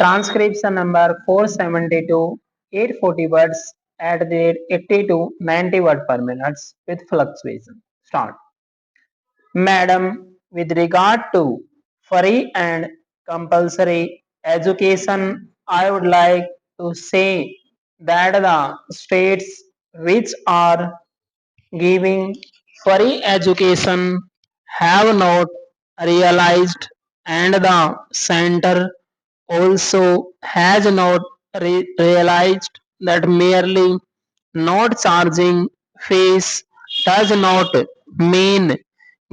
Transcription number 472, 840 words at the rate 80 to 90 word per minute with fluctuation. Start. Madam, with regard to free and compulsory education, I would like to say that the states which are giving free education have not realized, and the center also has not realized that merely not charging fees does not mean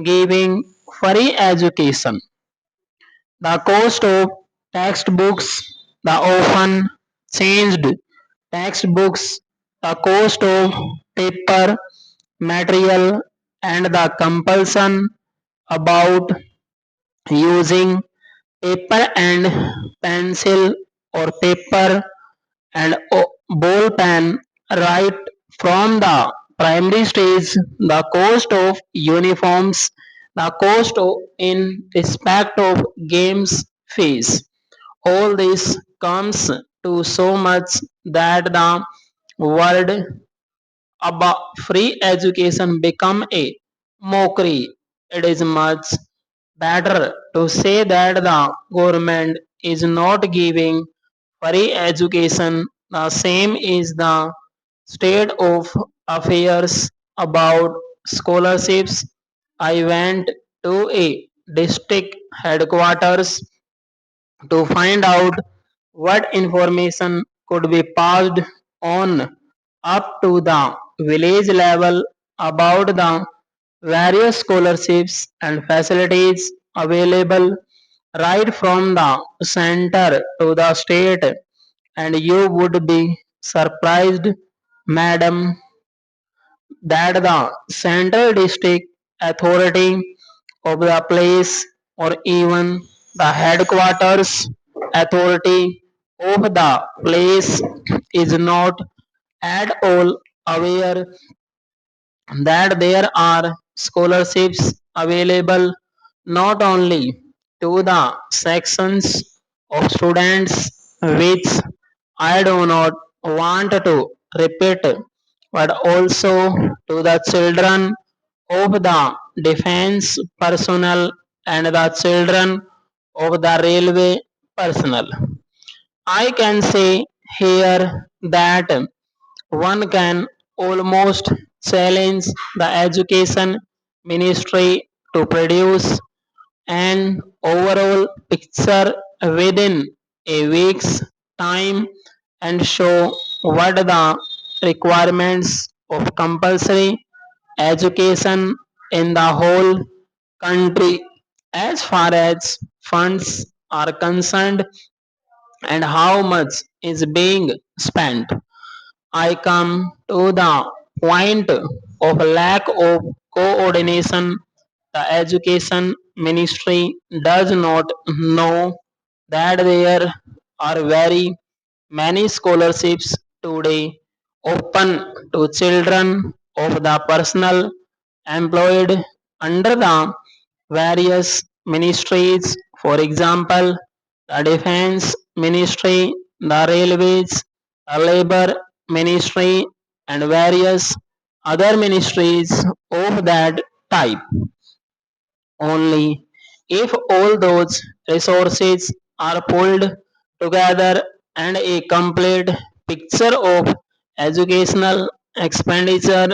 giving free education. The cost of textbooks, the often changed textbooks, the cost of paper material, and the compulsion about using paper and pencil or paper and ball pen right from the primary stage, the cost of uniforms, the cost of in respect of games fees. All this comes to so much that the word about free education become a mockery. It is much better to say that the government is not giving free education. The same is the state of affairs about scholarships. I went to a district headquarters to find out what information could be passed on up to the village level about the various scholarships and facilities available right from the center to the state, and you would be surprised, madam, that the central district authority of the place or even the headquarters authority of the place is not at all aware that there are scholarships available not only to the sections of students which I do not want to repeat, but also to the children of the defense personnel and the children of the railway personnel. I can say here that one can almost challenge the education ministry to produce an overall picture within a week's time and show what the requirements of compulsory education in the whole country as far as funds are concerned and how much is being spent. I come to the point of lack of coordination. The education ministry does not know that there are very many scholarships today open to children of the personnel employed under the various ministries. For example, the defense ministry, the railways, the labor ministry, and various other ministries of that type. Only if all those resources are pulled together and a complete picture of educational expenditure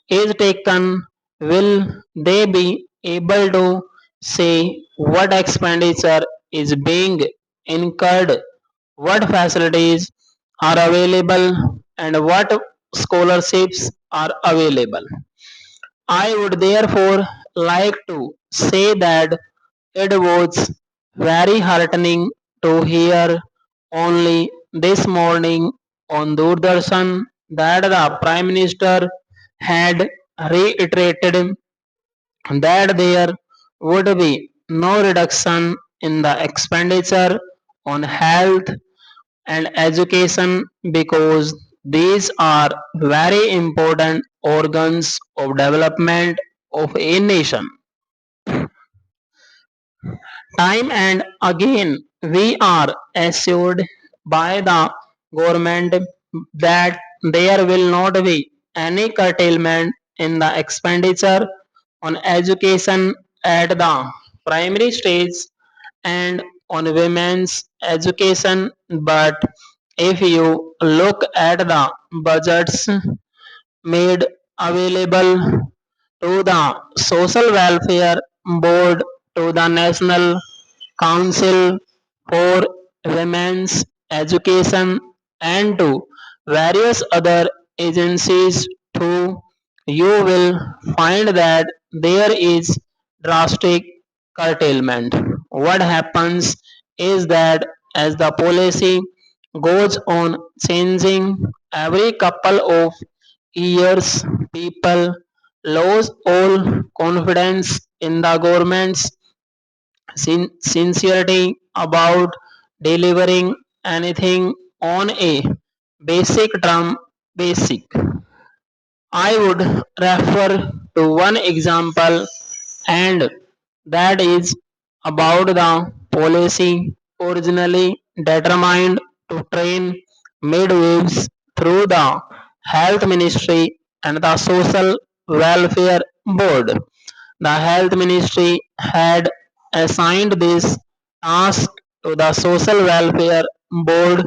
is taken, will they be able to say what expenditure is being incurred, what facilities are available, and what scholarships are available. I would therefore like to say that it was very heartening to hear only this morning on Doordarshan that the Prime Minister had reiterated that there would be no reduction in the expenditure on health and education because these are very important organs of development of a nation. Time and again, we are assured by the government that there will not be any curtailment in the expenditure on education at the primary stage and on women's education. But if you look at the budgets made available to the Social Welfare Board, to the National Council for Women's Education, and to various other agencies too, you will find that there is drastic curtailment. What happens is that as the policy goes on changing every couple of years, people lose all confidence in the government's sincerity about delivering anything on a basic term basic. I would refer to one example, and that is about the policy originally determined to train midwives through the Health Ministry and the Social Welfare Board. The Health Ministry had assigned this task to the Social Welfare Board,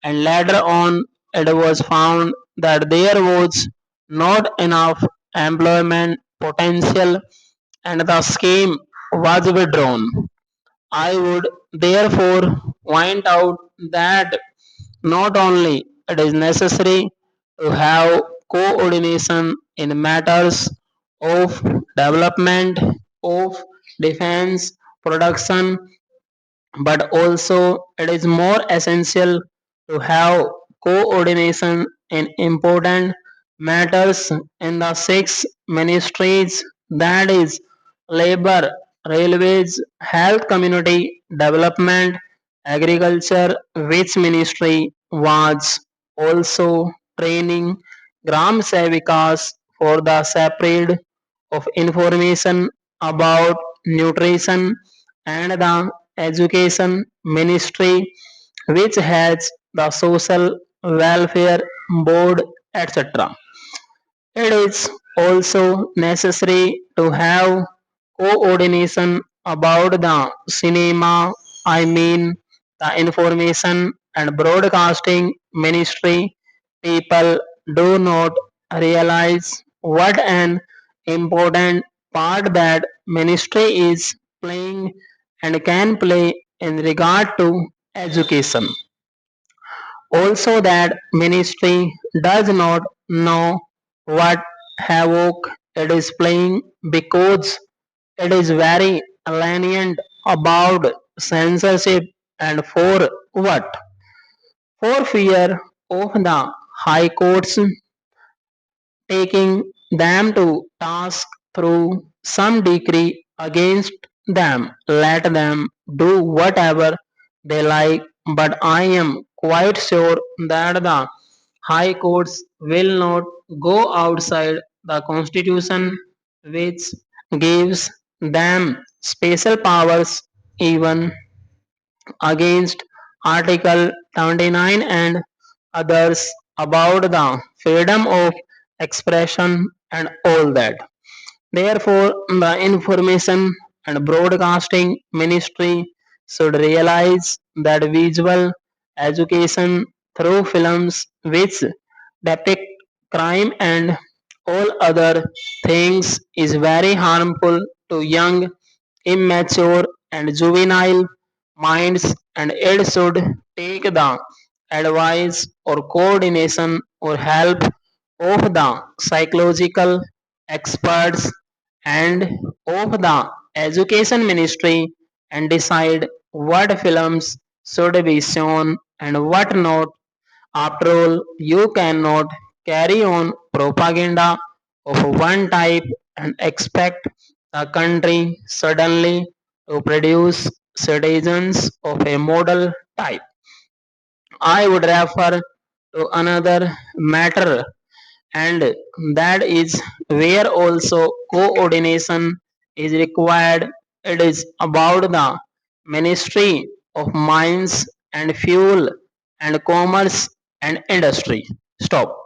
and later on it was found that there was not enough employment potential and the scheme was withdrawn. I would therefore point out that not only it is necessary to have coordination in matters of development of defense production, but also it is more essential to have coordination in important matters in the six ministries, that is labor, railways, health, community development, agriculture, which ministry was also training gram sevikas for the separate of information about nutrition, and the education ministry which has the social welfare board, etc. It is also necessary to have coordination about the cinema, I mean the information and broadcasting ministry. People do not realize what an important part that ministry is playing and can play in regard to education. Also, that ministry does not know what havoc it is playing because it is very lenient about censorship, and for what? For fear of the high courts taking them to task through some decree against them. Let them do whatever they like, but I am quite sure that the high courts will not go outside the constitution, which gives them special powers even against Article 79 and others about the freedom of expression and all that. Therefore, the information and broadcasting ministry should realize that visual education through films which depict crime and all other things is very harmful to young, immature, and juvenile minds, and it should take the advice or coordination or help of the psychological experts and of the education ministry and decide what films should be shown and what not. After all, you cannot carry on propaganda of one type and expect the country suddenly to produce citizens of a model type. I would refer to another matter, and that is where also coordination is required. It is about the Ministry of Mines and Fuel and Commerce and Industry. Stop.